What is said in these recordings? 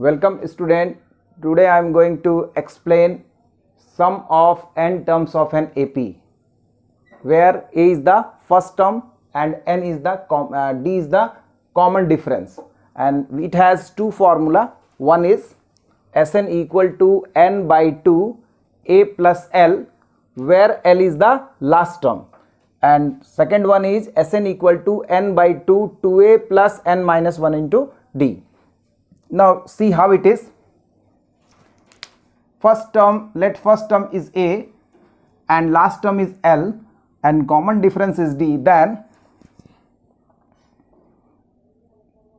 Welcome student. Today I am going to explain sum of n terms of an AP, where A is the first term and n is the D is the common difference, and it has two formula. One is Sn equal to n by 2 A plus L, where L is the last term, and second one is Sn equal to n by 2 2A plus n minus 1 into D. Now see how it is. First term, let first term is A and last term is L and common difference is D. Then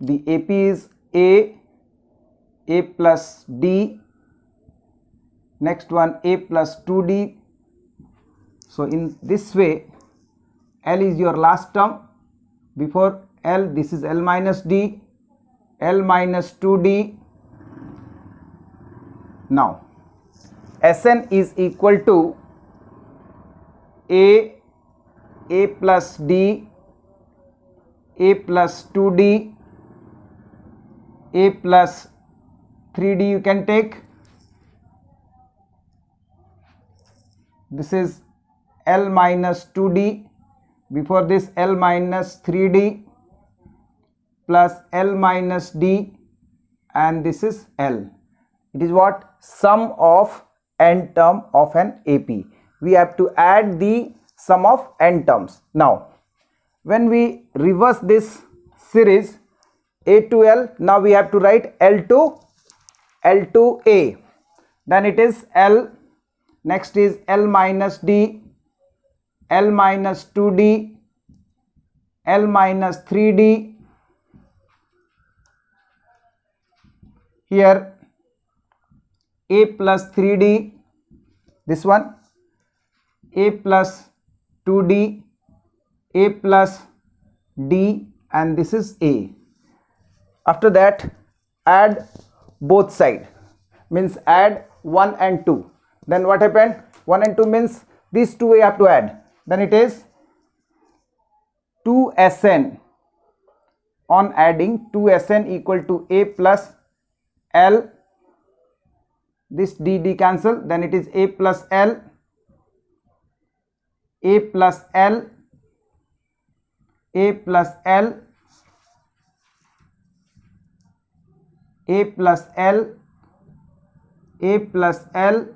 the AP is A plus D, next one A plus 2D. So in this way, L is your last term. Before L, this is L minus D, L minus 2D. Now Sn is equal to A plus D, A plus 2D, A plus 3D you can take. This is L minus 2D, before this L minus 3D plus L minus D, and this is L. It is what? Sum of n term of an AP. We have to add the sum of n terms. Now when we reverse this series A to L, now we have to write L to A. Then it is L, next is L minus D, L minus 2D, L minus 3D. Here A plus 3D, this one A plus 2D, A plus D, and this is A. After that add both side, means add 1 and 2. Then what happened? 1 and 2 means these two we have to add. Then it is 2Sn. On adding 2Sn equal to A plus L, this D cancel, then it is A plus L, A plus L, A plus L, A plus L, A plus L,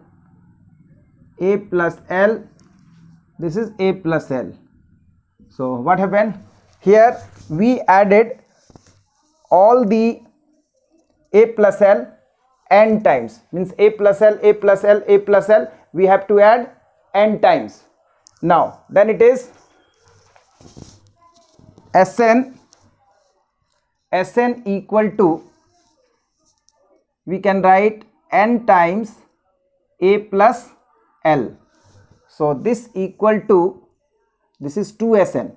A plus L, this is A plus L. So what happened? Here we added all the A plus L n times, means A plus L, A plus L, A plus L, we have to add n times. Now then it is Sn equal to, we can write n times A plus L. So this equal to, this is 2Sn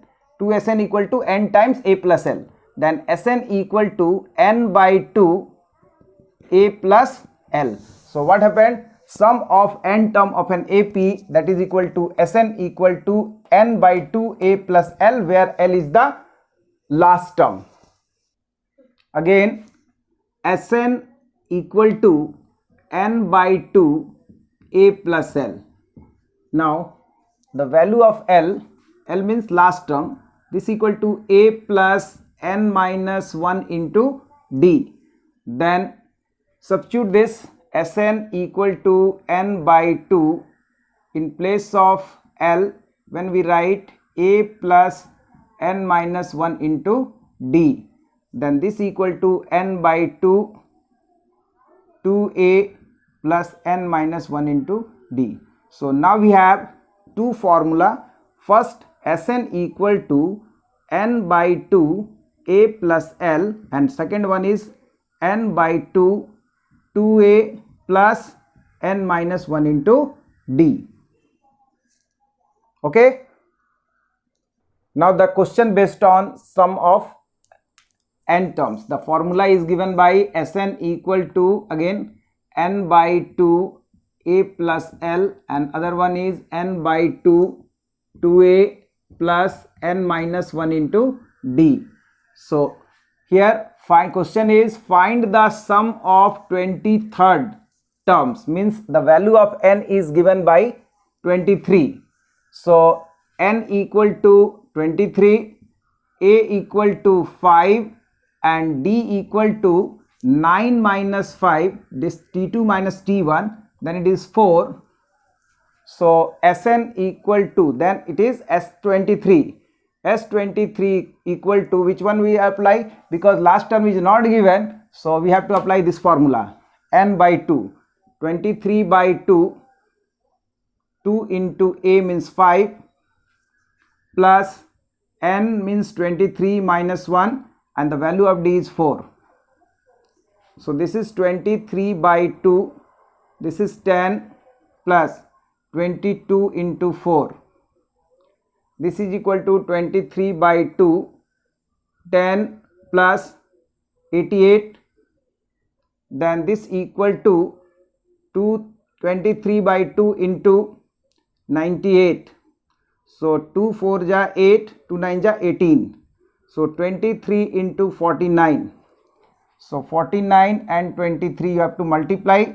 equal to n times A plus L. Then Sn equal to n by 2 A plus L. So what happened? Sum of n term of an AP, that is equal to Sn equal to n by 2 A plus L, where L is the last term. Again Sn equal to n by 2 A plus L. Now the value of L means last term, this equal to A plus n minus 1 into D. Then substitute this Sn equal to n by 2 in place of L when we write A plus n minus 1 into D. Then this equal to n by 2 2A plus n minus 1 into D. So now we have two formula. First Sn equal to n by 2 A plus L, and second one is n by 2 2A plus n minus 1 into D. Okay. Now the question based on sum of n terms. The formula is given by Sn equal to, again, n by 2 A plus L, and other one is n by 2 2A plus n minus 1 into D. So here Question is find the sum of 23rd terms, means the value of n is given by 23. So n equal to 23, a equal to 5 and d equal to 9 minus 5, this t2 minus t1, then it is 4. So Sn equal to, then it is S23. S23 equal to which one we apply, because last term is not given, so we have to apply this formula, n by 2, 23 by 2, 2 into a means 5 plus n means 23 minus 1 and the value of d is 4. So this is 23 by 2, this is 10 plus 22 into 4. This is equal to 23 by 2, 10 plus 88, then this equal to 23 by 2 into 98. So 2 4 ja 8, 2 9 ja 18. So 23 into 49. So 49 and 23 you have to multiply.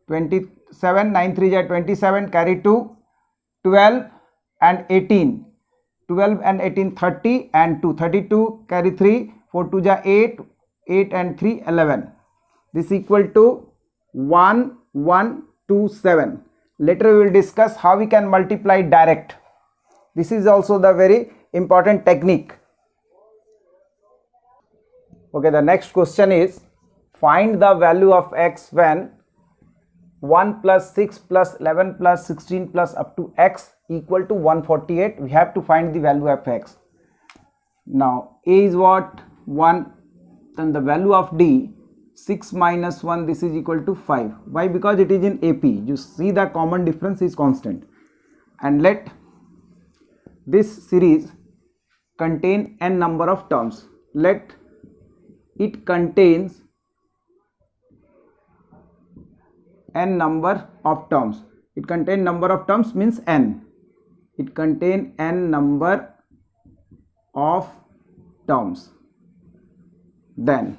27, 9 3 ja 27, carry 2, 12 and 18, 12 and 18 30 and 2, 32, carry 3, 4 2 ja 8, 8 and 3 11. This equal to 1127. Later we will discuss how we can multiply direct. This is also the very important technique. Okay, the next question is find the value of x when 1 plus 6 plus 11 plus 16 plus up to x equal to 148. We have to find the value of x. Now a is what? 1. Then the value of d, 6 minus 1, this is equal to 5. Why? Because it is in AP. You see the common difference is constant. And let this series contain n number of terms. Let it contains n number of terms. It contain number of terms means n. It contain n number of terms. Then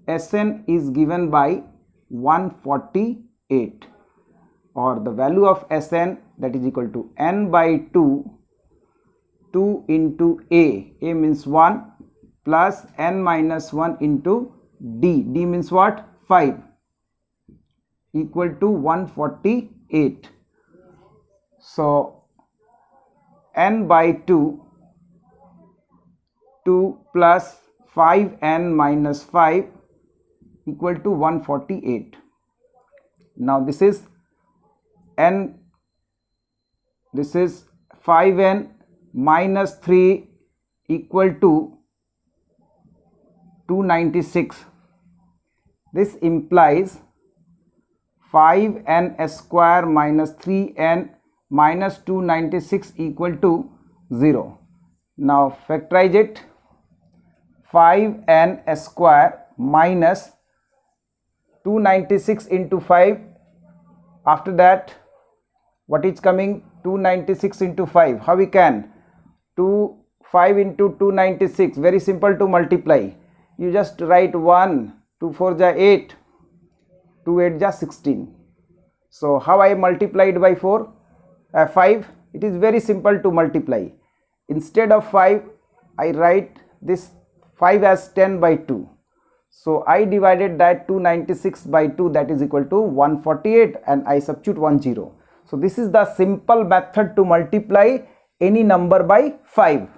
Sn is given by 148, or the value of Sn, that is equal to n by 2, 2 into a means 1 plus n minus 1 into d means what? 5, equal to 148. So n by 2, 2 plus 5n minus 5 equal to 148. Now this is n, this is 5n minus 3 equal to 296. This implies 5n square minus 3n minus 296 equal to 0. Now factorize it. 5n square minus 296 into 5. After that, what is coming? 296 into 5. How we can? 5 into 296. Very simple to multiply. You just write 1. 2 4 ja 8. 2 8 ja 16. So how I multiplied by 5? It is very simple to multiply. Instead of 5, I write this 5 as 10 by 2. So I divided that 296 by 2, that is equal to 148, and I substitute 10. So this is the simple method to multiply any number by 5.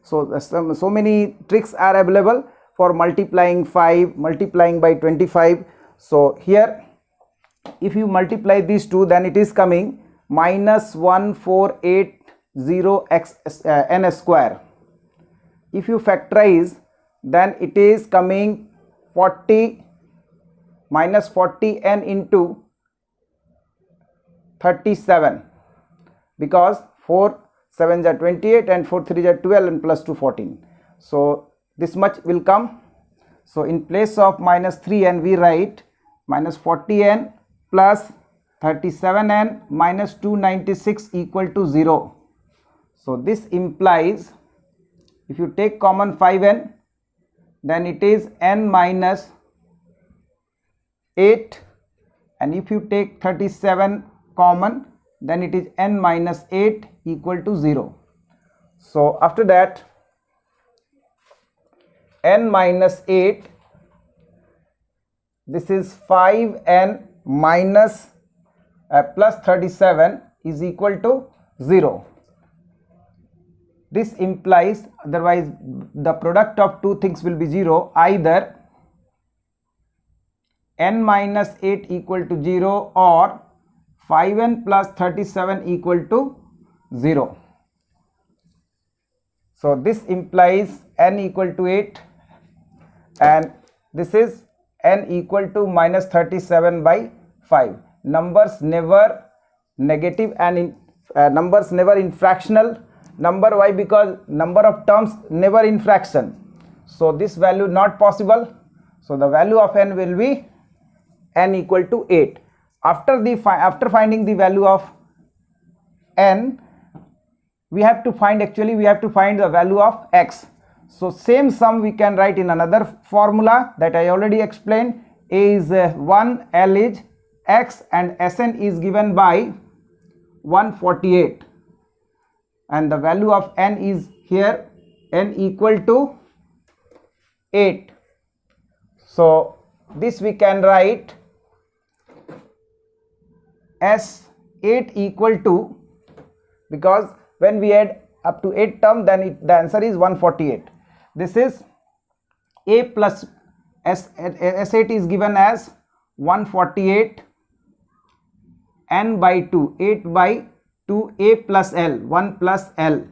So so many tricks are available for multiplying 5, multiplying by 25. So here if you multiply these two, then it is coming minus 1480 n square. If you factorize, then it is coming 40 minus 40n into 37, because 4 7s are 28 and 4 3s are 12 and plus 2 14. So this much will come. So in place of minus 3n we write minus 40n plus 37n minus 296 equal to 0. So this implies if you take common 5n, then it is n minus 8, and if you take 37 common, then it is n minus 8 equal to 0. So after that, n minus 8, this is 5n minus plus 37 is equal to 0. This implies, otherwise the product of two things will be 0, either n minus 8 equal to 0 or 5n plus 37 equal to 0. So this implies n equal to 8, and this is n equal to minus 37 by 5. Numbers never negative and numbers never in fractional number. Why? Because number of terms never in fraction, so this value not possible. So the value of n will be n equal to 8. After finding the value of n, we have to find the value of x. So same sum we can write in another formula that I already explained. A is 1, L is x, and Sn is given by 148, and the value of n is here, n equal to 8. So this we can write as 8 equal to, because when we add up to 8 term, then the answer is 148. This is a plus S8 is given as 148 n by 2, 8 by 2, a plus l, 1 plus l.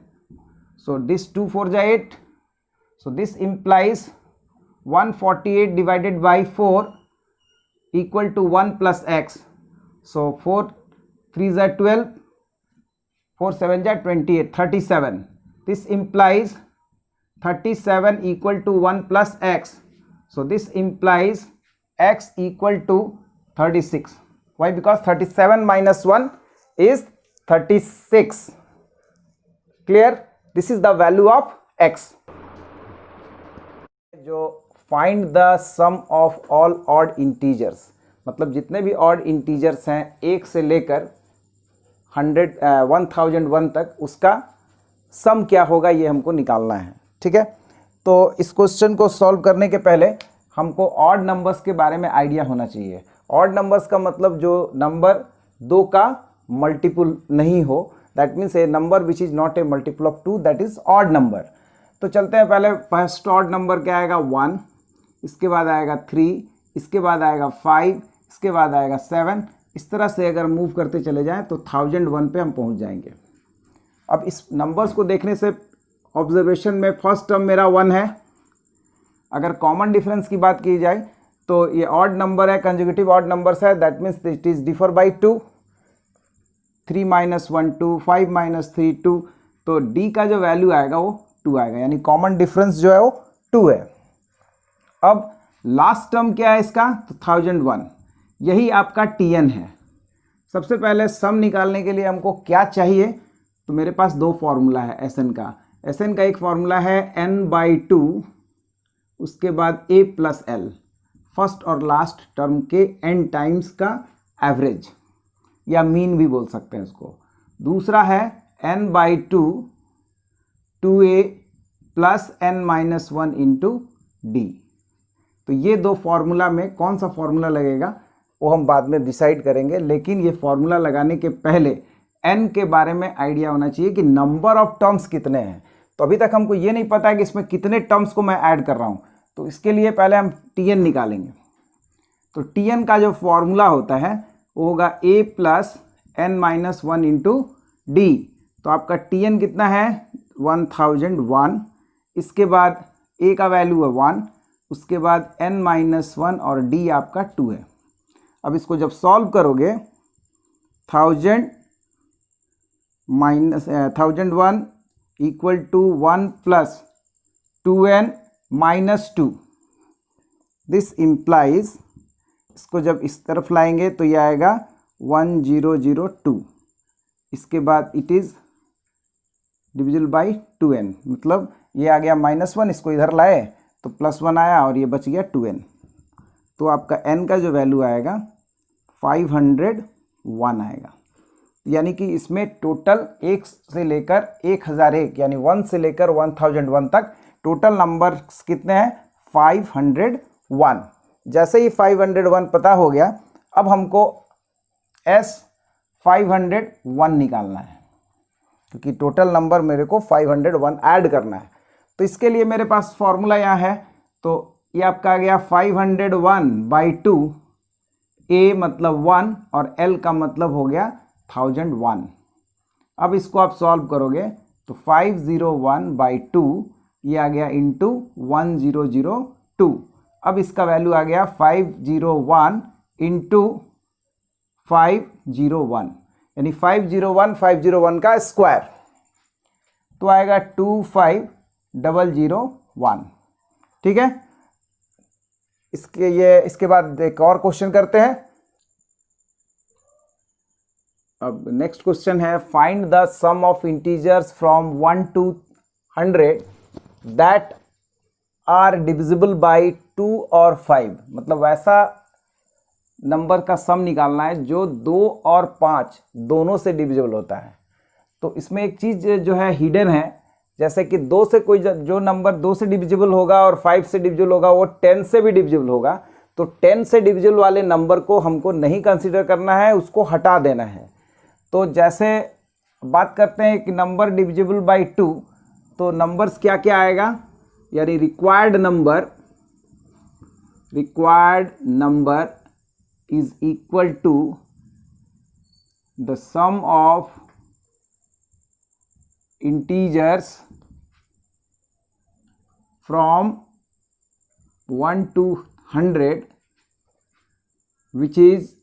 So this 2 4 ja 8. So this implies 148 divided by 4 equal to 1 plus x. So 4 3 ja 12, 4 7 ja 28, 37. This implies 37 equal to 1 plus x. So this implies x equal to 36. Why? Because 37 minus 1 is 36. Clear? This is the value of x. जो find the sum of all odd integers, मतलब जितने भी odd integers हैं 1 से लेकर 1001 तक, उसका सम क्या होगा ये हमको निकालना है. ठीक है, तो इस क्वेश्चन को सॉल्व करने के पहले हमको ऑड नंबर्स के बारे में आइडिया होना चाहिए. ऑड नंबर्स का मतलब जो नंबर 2 का मल्टीपल नहीं हो, that means A number which is not a multiple of 2, that is odd number. तो चलते हैं, पहले फर्स्ट ऑड नंबर क्या आएगा 1, इसके बाद आएगा 3, इसके बाद आएगा 5, इसके बाद आएगा 7. इस तरह से अगर मूव करते चले जाएं तो 1001 पे हम पहुंच जाएंगे. अब इस नंबर्स को देखने से ऑब्जर्वेशन में फर्स्ट टर्म मेरा 1 है. अगर कॉमन डिफरेंस की बात की जाए तो ये ऑड नंबर है, कंजुगेटिव ऑड नंबर्स है, that means it is differ by 2. 3 minus 1 2, 5 minus 3 2. तो डी का जो वैल्यू आएगा वो 2 आएगा, यानी कॉमन डिफरेंस जो है वो 2 है. अब लास्ट टर्म क्या है इसका, तो 1001, यही आपका Tn है. सबसे पहले सम निकालने के लिए हमको क्या चाहिए, तो मेरे पास दो फॉर्मूला है Sn का. Sn का एक फॉर्मूला है n/2, उसके बाद a प्लस l, फर्स्ट और लास्ट टर्म के n टाइम्स का एवरेज या मीन भी बोल सकते हैं इसको. दूसरा है n/2 2a plus n-1 into D. तो ये दो फॉर्मूला में कौन सा फॉर्मूला लगेगा वो हम बाद में डिसाइड करेंगे, लेकिन ये फॉर्मूला लगाने के पहले n के बारे में आइडिया होना चाहिए कि नंबर ऑफ टर्म्स कितने हैं. तो अभी तक हमको ये नहीं पता है कि इसमें कितने टर्म्स को मैं ऐड कर रहा हूँ, तो इसके लिए पहले हम Tn निकालेंगे. तो Tn का जो फॉर्मूला होता है वो होगा a plus n-1 into D. तो आपका Tn कितना है 1001, इसके बाद a का वैल्यू है 1, उसके बाद n-1 और d आपका 2 है. अब इसको जब सॉल्व करोगे 1001 equal to 1 plus 2n minus 2. This implies, इसको जब इस तरफ लाएंगे तो ये आएगा 1002. इसके बाद it is divisible by 2n, मतलब ये आ गया -1, इसको इधर लाए तो +1 आया और ये बच गया 2n। तो आपका n का जो वैल्यू आएगा 501 आएगा। यानी कि इसमें टोटल 1 से लेकर 1001 यानी 1 से लेकर 1001 तक टोटल नंबर्स कितने हैं 501। जैसे ही 501 पता हो गया, अब हमको S501 निकालना है, क्योंकि टोटल नंबर मेरे को 501 ऐड करना है। तो इसके लिए मेरे पास फॉर्मूला यहाँ है, तो ये आपका आ गया 501/2, A मतलब 1 और L का मतलब हो गया 1001। अब इसको आप सॉल्व करोगे तो 501/2 ये आ गया इंटू 1002। अब इसका वैल्यू आ गया 501 इंटू 501 यानी 501 का स्क्वायर, तो आएगा 25001। ठीक है, इसके बाद एक और क्वेश्चन करते हैं। अब नेक्स्ट क्वेश्चन है find the sum of integers from 1 to 100 that are divisible by 2 और 5। मतलब वैसा नंबर का सम निकालना है जो 2 और 5 दोनों से डिविजिबल होता है। तो इसमें एक चीज़ जो है हिडन है, जैसे कि 2 से कोई जो नंबर 2 से डिविजिबल होगा और 5 से डिविजिबल होगा वो 10 से भी डिविजिबल होगा। तो 10 से डिविजिबल वाले नंबर को हमको नहीं कंसीडर करना है, उसको हटा देना है। तो जैसे बात करते हैं कि नंबर डिविजिबल बाय 2, तो नंबर्स क्या क्या आएगा, यानी required number is equal to the sum of integers from 1 to 100 which is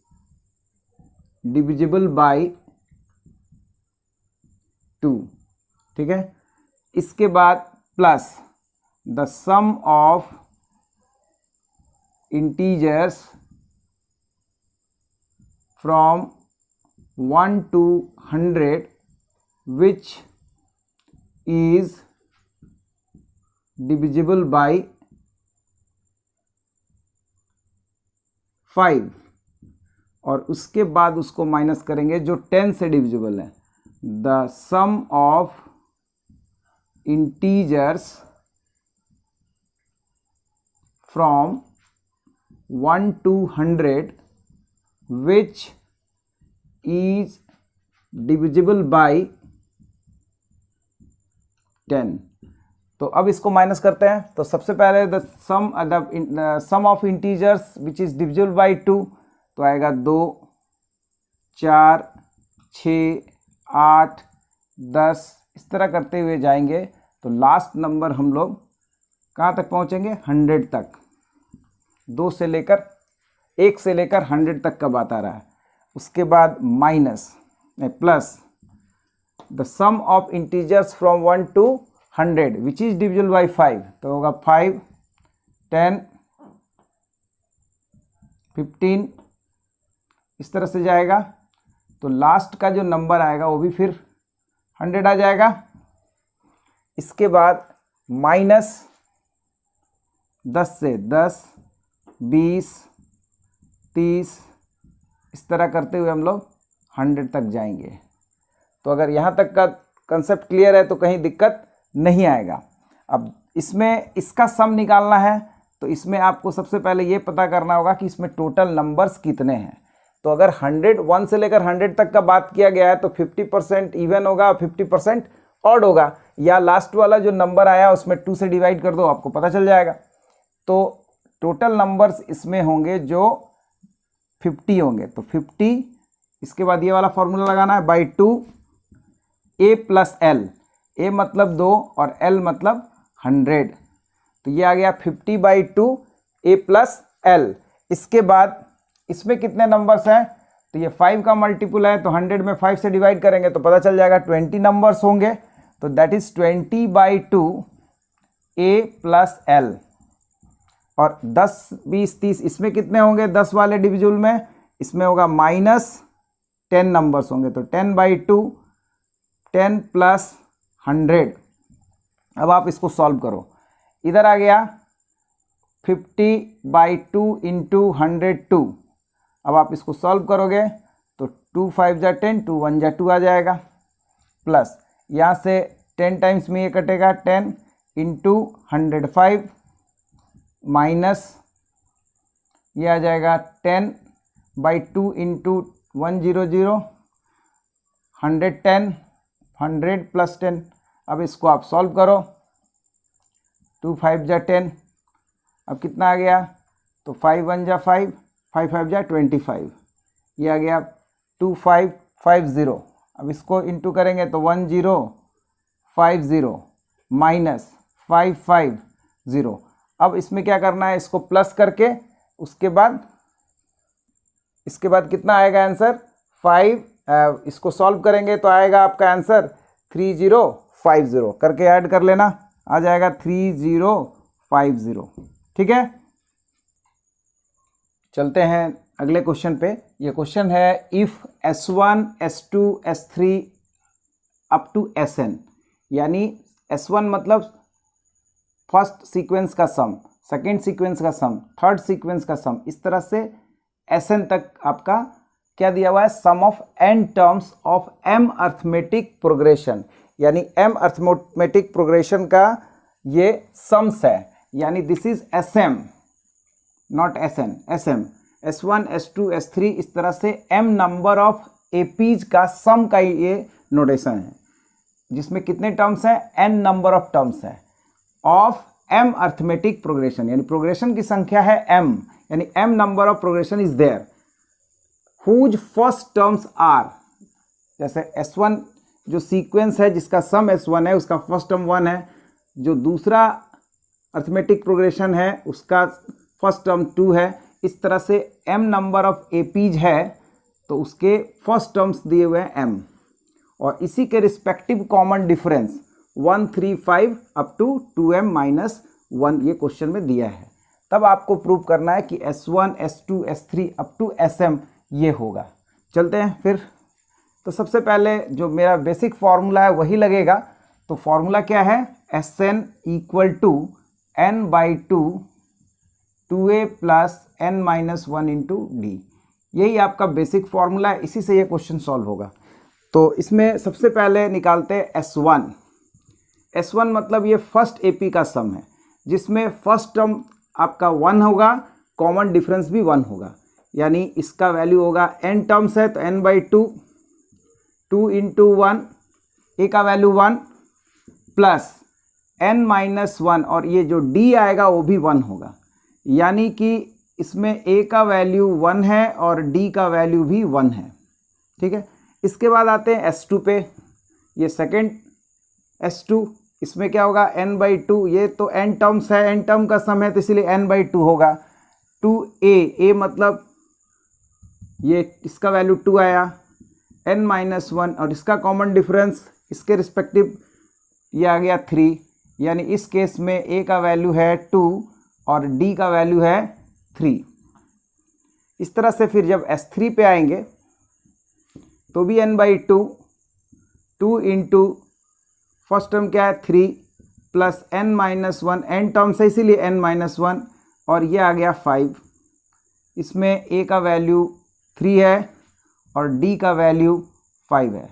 divisible by 2। ठीक है, इसके बाद plus the sum of integers from 1 to 100 which is divisible by 5, और उसके बाद उसको माइनस करेंगे जो 10 से डिविजिबल है। The sum of integers from 1 to 100 which is divisible by 10। तो अब इसको माइनस करते हैं। तो सबसे पहले the sum of integers which is divisible by 2, तो आएगा 2, 4, 6, 8, 10, इस तरह करते हुए जाएंगे तो लास्ट नंबर हम लोग कहाँ तक पहुँचेंगे 100 तक। 1 से लेकर 100 तक का बात आ रहा है। उसके बाद plus the sum of integers from 1 to 100 which is divisible by 5, तो होगा 5, 10, 15, इस तरह से जाएगा। तो लास्ट का जो नंबर आएगा वो भी फिर 100 आ जाएगा। इसके बाद माइनस 10 से 10, 20, 30, इस तरह करते हुए हम लोग 100 तक जाएंगे। तो अगर यहाँ तक का कंसेप्ट क्लियर है तो कहीं दिक्कत नहीं आएगा। अब इसमें इसका सम निकालना है, तो इसमें आपको सबसे पहले ये पता करना होगा कि इसमें टोटल नंबर्स कितने हैं। तो अगर 1 से लेकर 100 तक का बात किया गया है तो 50% इवन होगा, 50% ऑड होगा, या लास्ट वाला जो नंबर आया उसमें 2 से डिवाइड कर दो, आपको पता चल जाएगा। तो टोटल नंबर्स इसमें होंगे जो 50 होंगे, तो 50, इसके बाद ये वाला फॉर्मूला लगाना है by 2 A plus L, A मतलब 2 और L मतलब 100, तो ये आ गया 50/2 A प्लस L। इसके बाद इसमें कितने नंबर्स हैं, तो ये 5 का मल्टीपल है, तो 100 में 5 से डिवाइड करेंगे तो पता चल जाएगा 20 नंबर्स होंगे, तो that is 20/2 A plus L। और 10, 20, 30 इसमें कितने होंगे 10 वाले डिविजिबल में, इसमें होगा -10 नंबर्स होंगे, तो 10/2 10 प्लस 100, अब आप इसको सॉल्व करो, इधर आ गया 50/2 इंटू 102। अब आप इसको सॉल्व करोगे तो 2 5 जा 10, 2 1 जा 2 आ जाएगा, प्लस यहाँ से 10 टाइम्स में ये कटेगा 10 इंटू 105 माइनस ये आ जाएगा 10/2 इंटू 100 110 100 प्लस 10। अब इसको आप सॉल्व करो, 2 5 जा 10, अब कितना आ गया, तो 5 1 जा 5, 5 5 जा 25, ये आ गया 2550। अब इसको इंटू करेंगे तो 1050 माइनस 550। अब इसमें क्या करना है, इसको प्लस करके इसके बाद कितना आएगा आंसर 5, इसको सॉल्व करेंगे तो आएगा आपका आंसर 3050 करके ऐड कर लेना, आ जाएगा 3050। ठीक है, चलते हैं अगले क्वेश्चन पे। ये क्वेश्चन है if S1 S2 S3 up to Sn, यानी S1 मतलब फर्स्ट सीक्वेंस का सम, सेकेंड सीक्वेंस का सम, थर्ड सीक्वेंस का सम, इस तरह से Sn तक आपका क्या दिया हुआ है, sum of n terms of m arithmetic progression, यानी m अर्थमेटिक प्रोग्रेशन का ये सम्स है, यानी this is Sm not Sn, Sm S1 S2 S3 इस तरह से m नंबर ऑफ एपीज का सम का ये नोटेशन है, जिसमें कितने टर्म्स हैं, n नंबर ऑफ टर्म्स है ऑफ m अर्थमेटिक प्रोग्रेशन, यानी प्रोग्रेशन की संख्या है m, यानी m number of progression is there whose first terms are, जैसे S1 जो सीक्वेंस है जिसका सम S1 है उसका फर्स्ट टर्म 1 है, जो दूसरा अर्थमेटिक प्रोग्रेशन है उसका फर्स्ट टर्म 2 है, इस तरह से m नंबर ऑफ एपीज है तो उसके फर्स्ट टर्म्स दिए हुए हैं m, और इसी के respective common difference 135 up to 2m minus 1 ये क्वेश्चन में दिया है। तब आपको प्रूव करना है कि S1 S2 S3 up to Sm ये होगा। चलते हैं फिर, तो सबसे पहले जो मेरा बेसिक फार्मूला है वही लगेगा, तो फार्मूला क्या है, Sn equal to n/2 2a plus n minus 1 into d, यही आपका बेसिक फार्मूला है, इसी से ये क्वेश्चन सॉल्व होगा। तो इसमें सबसे पहले निकालते हैं S1। S1 मतलब ये फर्स्ट एपी का सम है, जिसमें फर्स्ट टर्म आपका 1 होगा, कॉमन डिफरेंस भी 1 होगा, यानी इसका वैल्यू होगा n टर्म्स है तो n/2 2 इंटू 1, ए का वैल्यू 1 प्लस n माइनस 1, और ये जो d आएगा वो भी 1 होगा, यानी कि इसमें a का वैल्यू 1 है और d का वैल्यू भी 1 है। ठीक है, इसके बाद आते हैं S2 पे, ये सेकेंड S2, इसमें क्या होगा n/2, ये तो n टर्म्स है, n टर्म का सम है तो इसीलिए n/2 होगा, 2a मतलब ये इसका वैल्यू 2 आया, n माइनस 1 और इसका कॉमन डिफरेंस इसके रिस्पेक्टिव ये आ गया 3, यानी इस केस में a का वैल्यू है 2 और d का वैल्यू है 3। इस तरह से फिर जब S3 पे आएंगे तो भी n/2 2 इंटू फर्स्ट टर्म क्या है 3 plus n minus 1, n terms है इसीलिए n माइनस 1, और ये आ गया 5, इसमें a का वैल्यू 3 है और d का वैल्यू 5 है।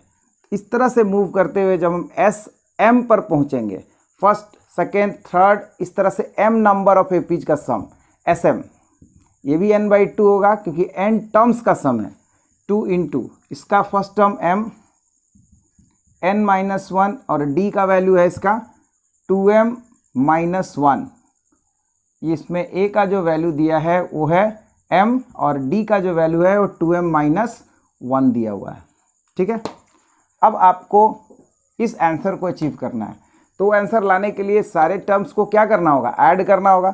इस तरह से मूव करते हुए जब हम Sm पर पहुंचेंगे, फर्स्ट सेकेंड थर्ड, इस तरह से m नंबर ऑफ एपीज का सम Sm, ये भी n/2 होगा क्योंकि n टर्म्स का सम है, 2 इंटू इसका first term m n minus 1 और d का वैल्यू है इसका 2m माइनस 1, ये इसमें a का जो वैल्यू दिया है वो है m और d का जो वैल्यू है वो 2m माइनस 1 दिया हुआ है। ठीक है, अब आपको इस आंसर को अचीव करना है, तो आंसर लाने के लिए सारे टर्म्स को क्या करना होगा, ऐड करना होगा।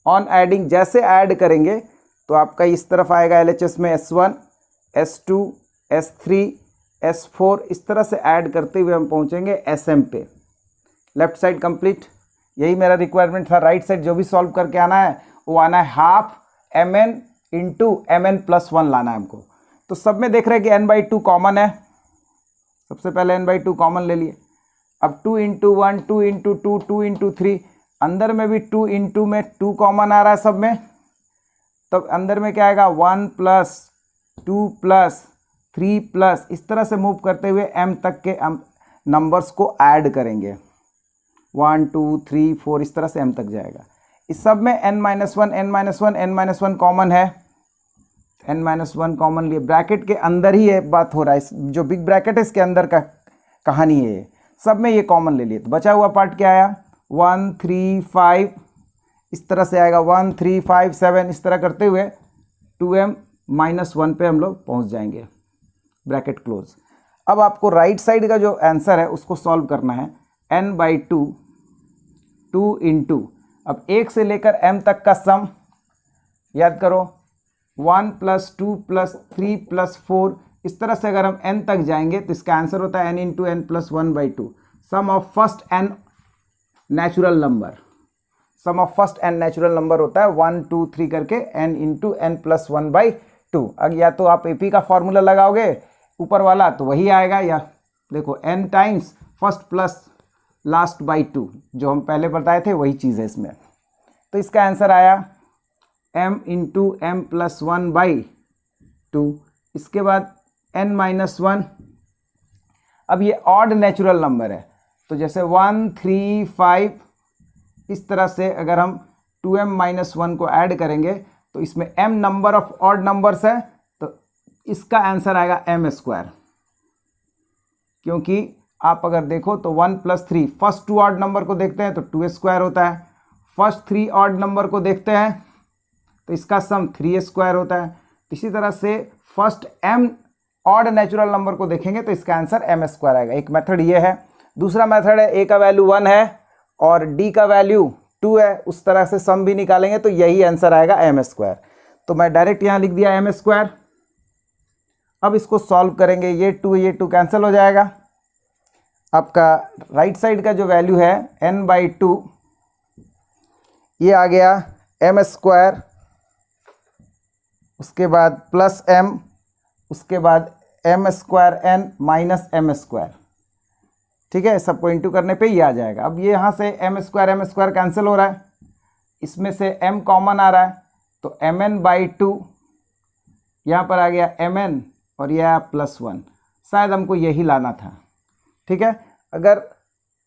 ऑन एडिंग जैसे ऐड करेंगे तो आपका इस तरफ आएगा LHS में S1 S2 S3 S4, इस तरह से ऐड करते हुए हम पहुंचेंगे Sm पे। लेफ्ट साइड कंप्लीट, यही मेरा रिक्वायरमेंट था। राइट साइड जो भी सॉल्व करके आना है वो आना है half mn into mn plus 1 लाना है हमको। तो सब में देख रहे हैं कि n/2 कॉमन है, सबसे पहले n/2 कॉमन ले लिए, अब 2 इंटू 1, 2 इंटू 2, 2 इंटू 3, अंदर में भी 2 इंटू में 2 कॉमन आ रहा है सब में, तब अंदर में क्या आएगा 1 प्लस 2 प्लस 3 प्लस, इस तरह से मूव करते हुए m तक के नंबर्स को ऐड करेंगे, 1 2 3 4 इस तरह से m तक जाएगा। इस सब में n-1 कॉमन है, n-1 कॉमन लिए ब्रैकेट के अंदर ही ये बात हो रहा है, जो बिग ब्रैकेट है इसके अंदर का कहानी है ये, सब में ये कॉमन ले लिए। तो बचा हुआ पार्ट क्या आया 1 3 5 इस तरह से आएगा, 1 3 5 7 इस तरह करते हुए 2m-1 पे हम लोग पहुंच जाएंगे, ब्रैकेट क्लोज। अब आपको राइट साइड का जो आंसर है उसको सॉल्व करना है, n/2 2 इंटू, अब 1 से लेकर m तक का सम याद करो, 1 प्लस 2 प्लस 3 प्लस 4, इस तरह से अगर हम n तक जाएंगे तो इसका आंसर होता है n into n plus 1/2, sum of first n natural number, sum of first n natural number होता है 1 2 3 करके n इंटू n प्लस 1/2। अब या तो आप AP का फॉर्मूला लगाओगे ऊपर वाला तो वही आएगा, या देखो n times first plus last by 2, जो हम पहले बताए थे वही चीज़ है इसमें। तो इसका आंसर आया m इंटू m प्लस 1/2। इसके बाद n-1, अब ये ऑड नेचुरल नंबर है, तो जैसे 1 3 5 इस तरह से अगर हम 2m-1 को ऐड करेंगे तो इसमें m number of odd numbers है, तो इसका आंसर आएगा m², क्योंकि आप अगर देखो तो 1 प्लस 3 फर्स्ट 2 ऑड नंबर को देखते हैं तो 2² होता है, फर्स्ट 3 ऑड नंबर को देखते हैं तो इसका सम 3² होता है। इसी तरह से first m odd natural number को देखेंगे तो इसका आंसर m² आएगा। एक मेथड ये है। दूसरा मेथड है a का वैल्यू 1 है और d का वैल्यू 2 है, उस तरह से सम भी निकालेंगे तो यही आंसर आएगा m²। तो मैं डायरेक्ट यहाँ लिख दिया m²। अब इसको सॉल्व करेंगे, ये 2 कैंसिल हो जाएगा। आपका राइट साइड का जो वैल्यू है n/2 ये आ गया m², उसके बाद प्लस m, उसके बाद m²n माइनस m², ठीक है, सबको इंटू करने पे ये आ जाएगा। अब ये यहाँ से m² कैंसिल हो रहा है, इसमें से m कॉमन आ रहा है तो mn/2 यहाँ पर आ गया mn और यह आया +1, शायद हमको यही लाना था, ठीक है। अगर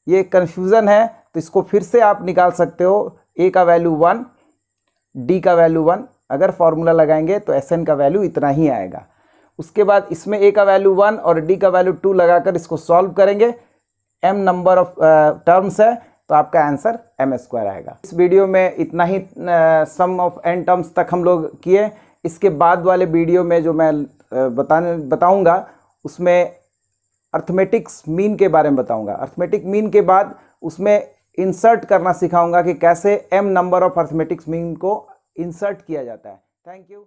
ये कन्फ्यूज़न है तो इसको फिर से आप निकाल सकते हो, a का वैल्यू 1 d का वैल्यू 1, अगर फॉर्मूला लगाएंगे तो Sn का वैल्यू इतना ही आएगा। उसके बाद इसमें a का वैल्यू 1 और d का वैल्यू 2 लगाकर इसको सॉल्व करेंगे, m नंबर ऑफ टर्म्स है तो आपका आंसर m² आएगा। इस वीडियो में इतना ही सम ऑफ n टर्म्स तक हम लोग किए। इसके बाद वाले वीडियो में जो मैं बताऊंगा उसमें अर्थमेटिक्स मीन के बारे में बताऊंगा। अर्थमेटिक मीन के बाद उसमें इंसर्ट करना सिखाऊंगा कि कैसे m number of arithmetics mean को इंसर्ट किया जाता है। Thank you.